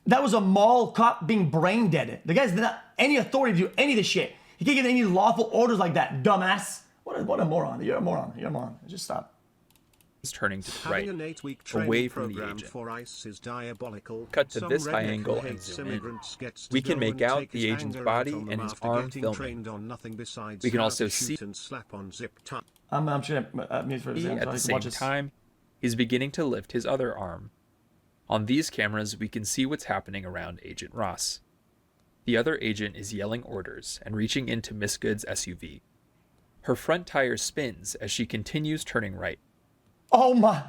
that was a mall cop being brain dead. The guy's not any authority to do any of this shit. He can't give any lawful orders like that, dumbass. What a moron. You're a moron. Just stop. turning to the Having an right, 8-week training away from the program agent. for ICE is diabolical. Cut to Some this high redneck angle who and hates zoom in. immigrants gets to We can go make and out take the his agent's anger body out on them and his after arm getting filming. trained on nothing besides We can how also to see- shoot and slap on zip tie. I'm just gonna mute for a second. At so I the can same watch this. time, he's beginning to lift his other arm. On these cameras, we can see what's happening around Agent Ross. The other agent is yelling orders and reaching into Miss Good's SUV. Her front tire spins as she continues turning right. Oh my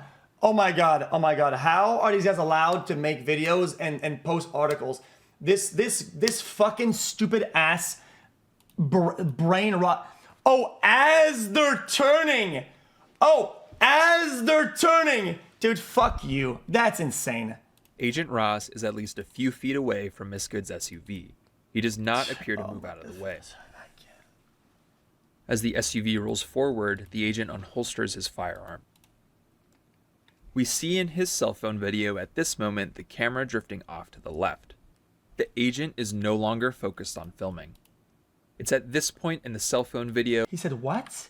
god. How are these guys allowed to make videos and post articles? This fucking stupid ass brain rot. Oh, as they're turning. Dude, fuck you. That's insane. Agent Ross is at least a few feet away from Miss Good's SUV. He does not appear to move out of the way. As the SUV rolls forward, the agent unholsters his firearm. We see in his cell phone video at this moment the camera drifting off to the left. The agent is no longer focused on filming. It's at this point in the cell phone video. He said what?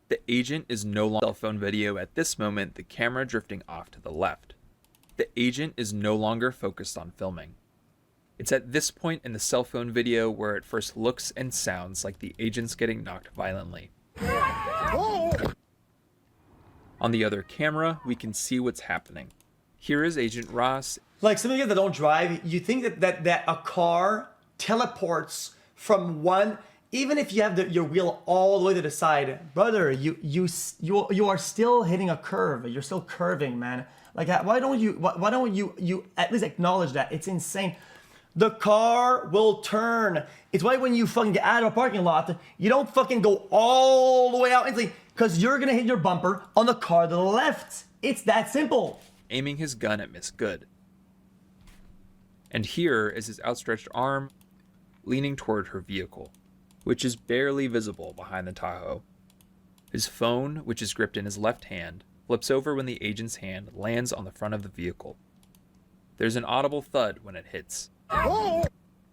The agent is no longer cell phone video at this moment, the camera drifting off to the left. The agent is no longer focused on filming. It's at this point in the cell phone video where it first looks and sounds like the agent's getting knocked violently. On the other camera, we can see what's happening. Here is Agent Ross. Like some of you that don't drive, you think that a car teleports from one, even if you have your wheel all the way to the side, brother, you are still hitting a curve. You're still curving, man. Like why don't you at least acknowledge that? It's insane. The car will turn. It's why when you fucking get out of a parking lot, you don't fucking go all the way out instantly, because you're gonna hit your bumper on the car to the left. It's that simple. Aiming his gun at Miss Good. And here is his outstretched arm leaning toward her vehicle, which is barely visible behind the Tahoe. His phone, which is gripped in his left hand, flips over when the agent's hand lands on the front of the vehicle. There's an audible thud when it hits.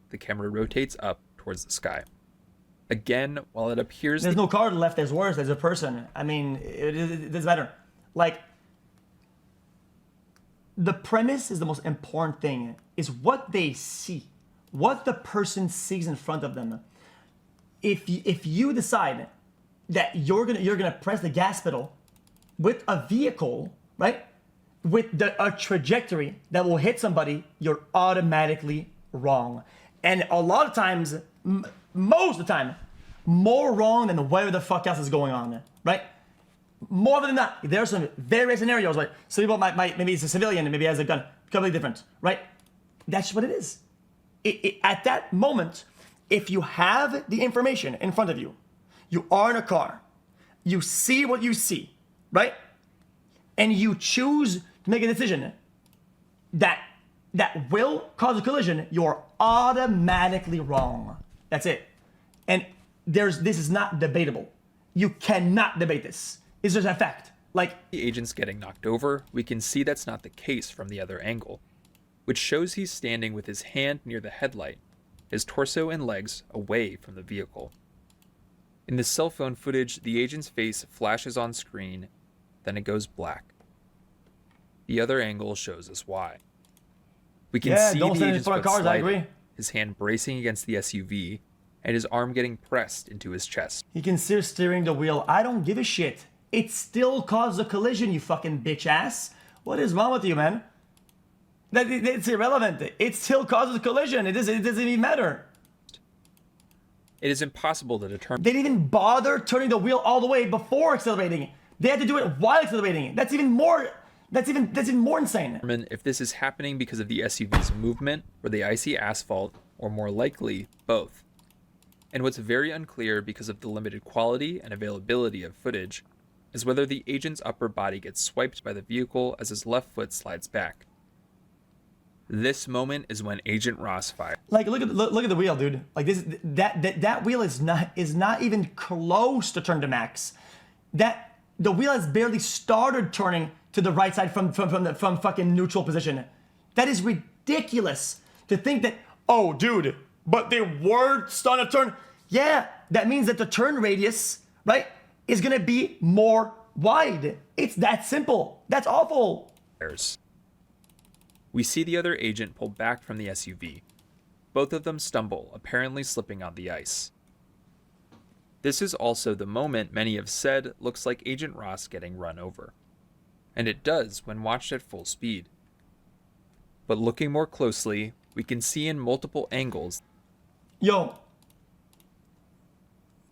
The camera rotates up towards the sky. Again, while it appears there's no car to the left, there's worse, there's a person. I mean, it doesn't matter. Like, the premise is the most important thing, is what they see, what the person sees in front of them. If you decide that you're gonna press the gas pedal with a vehicle, right, with a trajectory that will hit somebody, you're automatically wrong. And a lot of times, most of the time, more wrong than whatever the fuck else is going on, right? More than that, there are some various scenarios, like some people maybe it's a civilian and maybe has a gun, completely different, right? That's what it is. At that moment, if you have the information in front of you, you are in a car, you see what you see, right? And you choose to make a decision that will cause a collision, you're automatically wrong. That's it. And this is not debatable. You cannot debate this. It's just a fact. Like, the agent's getting knocked over, we can see that's not the case from the other angle, which shows he's standing with his hand near the headlight, his torso and legs away from the vehicle. In the cell phone footage, the agent's face flashes on screen, then it goes black. The other angle shows us why. We can see the agent's foot sliding, his hand bracing against the SUV, and his arm getting pressed into his chest. He can still steering the wheel. I don't give a shit. It still caused a collision, you fucking bitch ass. What is wrong with you, man? It's irrelevant. It still causes a collision. It doesn't even matter. It is impossible to determine. They didn't even bother turning the wheel all the way before accelerating. They had to do it while accelerating. That's even more insane. If this is happening because of the SUV's movement or the icy asphalt, or more likely, both. And what's very unclear because of the limited quality and availability of footage is whether the agent's upper body gets swiped by the vehicle as his left foot slides back. This moment is when Agent Ross fires. Like, look at the wheel, dude. Like that wheel is not even close to turn to max. The wheel has barely started turning to the right side from fucking neutral position. That is ridiculous to think that. Oh, dude, but they were starting to turn. Yeah, that means that the turn radius, right, is gonna be more wide. It's that simple. That's awful. We see the other agent pull back from the SUV. Both of them stumble, apparently slipping on the ice. This is also the moment many have said looks like Agent Ross getting run over. And it does when watched at full speed. But looking more closely, we can see in multiple angles. Yo,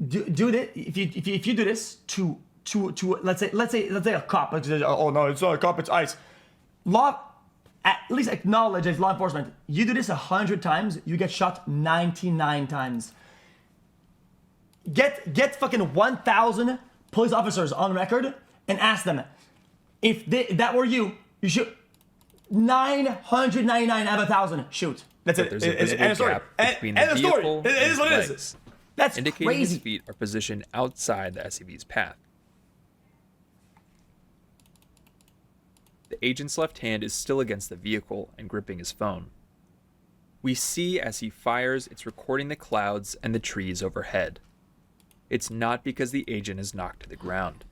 do this. If you do this to let's say a cop. Oh no, it's not a cop. It's ICE. Law, at least acknowledge as law enforcement. You do this 100 times, you get shot 99 times. Get fucking 1,000 police officers on record and ask them if that were you shoot 999 out of 1,000 shoot. That's it. There's a visible gap between the vehicle and his legs, That's indicating crazy. his feet are positioned outside the SUV's path. The agent's left hand is still against the vehicle and gripping his phone. We see as he fires, it's recording the clouds and the trees overhead. It's not because the agent is knocked to the ground.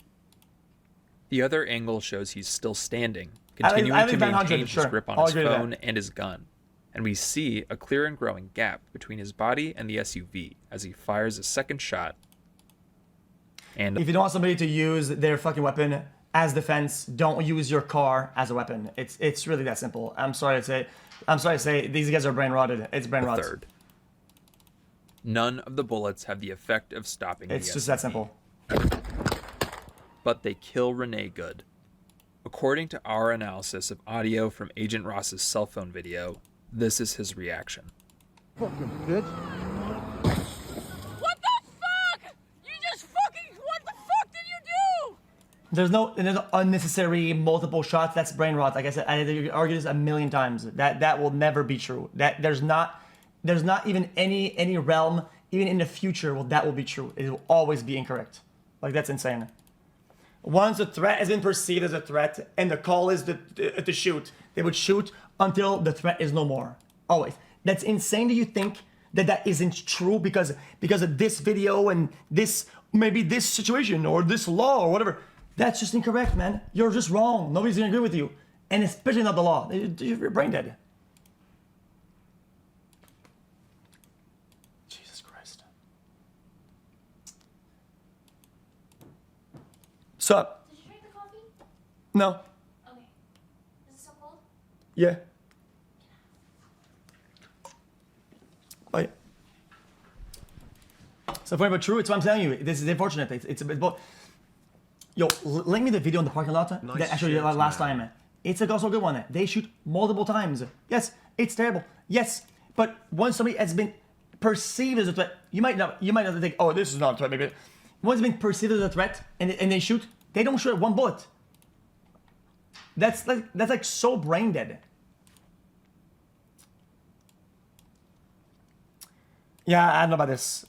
The other angle shows he's still standing, continuing to maintain his grip on his phone and his gun. And we see a clear and growing gap between his body and the SUV as he fires a second shot. And if you don't want somebody to use their fucking weapon as defense, don't use your car as a weapon. It's really that simple. I'm sorry to say these guys are brain rotted. It's brain rot. Third, none of the bullets have the effect of stopping the SUV. It's just that simple. But they kill Renee good. According to our analysis of audio from Agent Ross's cell phone video, this is his reaction. Fucking bitch. What the fuck? You just fucking, what the fuck did you do? There's no unnecessary multiple shots. That's brain rot. Like I said, I argue this a million times. That will never be true. That there's not even any realm, even in the future, that will be true. It will always be incorrect. Like, that's insane. Once a threat has been perceived as a threat and the call is to shoot, they would shoot until the threat is no more. Always. That's insane that you think that isn't true because of this video and this, maybe this situation or this law or whatever. That's just incorrect, man. You're just wrong. Nobody's gonna agree with you. And especially not the law. You're brain dead. Jesus Christ. Sup? Did you drink the coffee? No. Okay. Is it still cold? Yeah. Bye. So funny but true. It's what I'm telling you. This is unfortunate. It's a bit both. Yo, link me the video in the parking lot that I showed you last time. It's also a good one. They shoot multiple times. Yes, it's terrible. Yes, but once somebody has been perceived as a threat, you might not think, oh, this is not a threat. Maybe once it's been perceived as a threat and they shoot, they don't shoot one bullet. That's like so brain dead. Yeah, I don't know about this.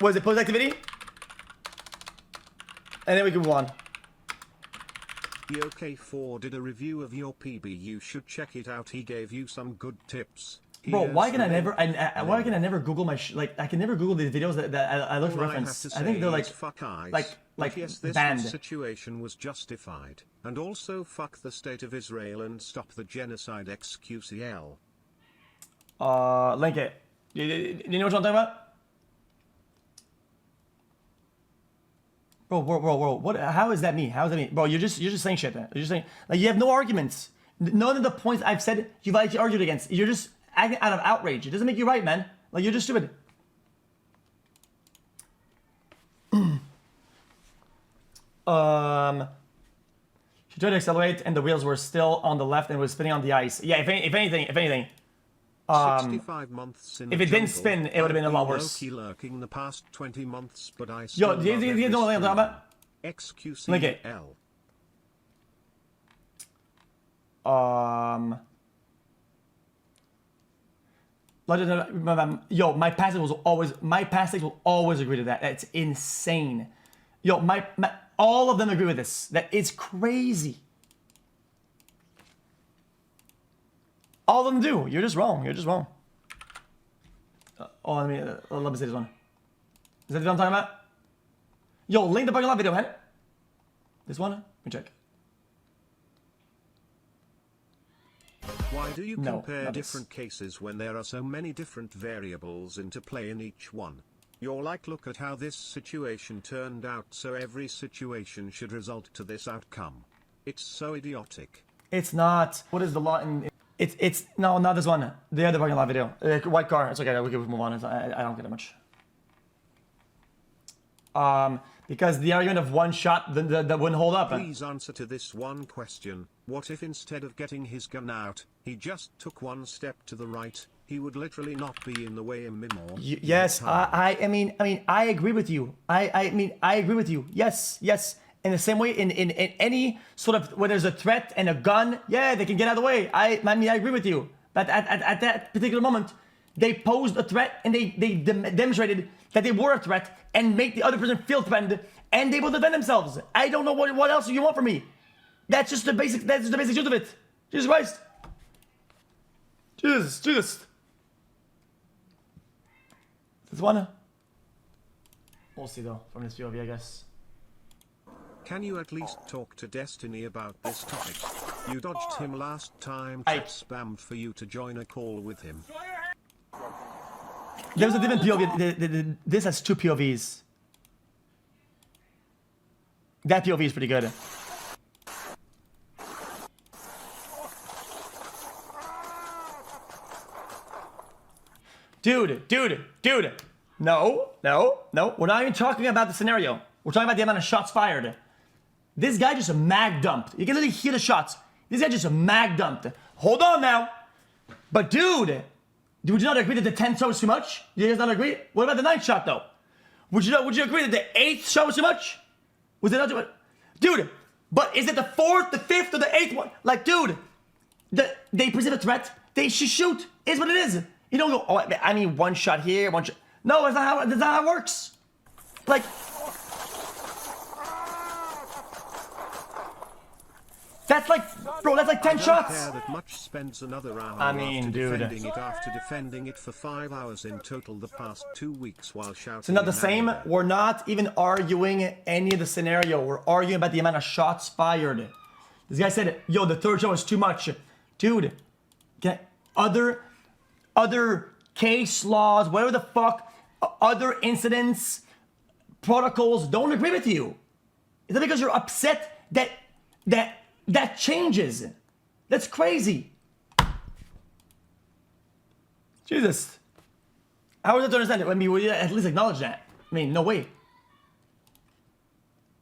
Was it post activity? And then we can move on. OK4 did a review of your PB. You should check it out. He gave you some good tips. Bro, why can I never Google my I can never Google these videos that I look for reference. I think they're like yes, this banned. situation was justified, and also fuck the state of Israel and stop the genocide. XQCL. Link it. You know what I'm talking about? Bro, what? How is that me? How is that me? Bro, you're just saying shit. You're just saying, like, you have no arguments. None of the points I've said you've actually argued against. You're just acting out of outrage. It doesn't make you right, man. Like, you're just stupid. She tried to accelerate and the wheels were still on the left and was spinning on the ice. Yeah, if anything, 65 months in if it didn't spin, it would have been a lot worse. Lurking the past 20 months, but I Yo, do you know what I'm talking about? XQCL. Link it. Yo, my passage will always agree to that. That's insane. Yo, all of them agree with this. That it's crazy. All of them do. You're just wrong. You're just wrong. Let me say this one. Is that what I'm talking about? Yo, link the parking lot video, man. This one? Let me check. Why do you No, compare not different cases when there are so many different variables into play in each one? You're like, look at how this situation turned out, so every situation should result to this outcome. It's so idiotic. It's not. What is the law in... It's no, not this one. The other parking lot video. White car. It's okay. We can move on. I don't get it much. Because the argument of one shot that wouldn't hold up. Please answer to this one question. What if instead of getting his gun out, he just took one step to the right? He would literally not be in the way anymore. Yes, I mean, I agree with you. I mean, I agree with you. Yes. In the same way, in any sort of, where there's a threat and a gun, yeah, they can get out of the way. I mean, I agree with you. But at that particular moment, they posed a threat and they demonstrated that they were a threat and make the other person feel threatened and they will defend themselves. I don't know what else you want from me. That's just the basic truth of it. Jesus Christ. Jesus. This one? We'll see though, from this POV, I guess. Can you at least talk to Destiny about this topic? You dodged him last time, chat spammed for you to join a call with him. There's a different POV. This has two POVs. That POV is pretty good. Dude. No. We're not even talking about the scenario. We're talking about the amount of shots fired. This guy just mag dumped. You can literally hear the shots. This guy just mag dumped. Hold on now. But dude, would you not agree that the 10th shot was too much? You guys not agree? What about the 9th shot though? Would you agree that the 8th shot was too much? Was it not too much? Dude, but is it the 4th, the 5th, or the 8th one? Like, dude, they present a threat. They should shoot. Is what it is. You don't go, oh, I mean, one shot here, one shot. No, that's not how it works. Like, that's like, bro, that's like 10 shots. Care that much spends another hour I mean, after dude. defending it after defending it for 5 hours in total the past 2 weeks while shouting. It's not the in same. anger. We're not even arguing any of the scenario. We're arguing about the amount of shots fired. This guy said, yo, the 3rd shot was too much. Dude, other case laws, whatever the fuck, other incidents, protocols don't agree with you. Is that because you're upset that changes? That's crazy. Jesus. How is that to understand it? I mean, we at least acknowledge that. I mean, no way.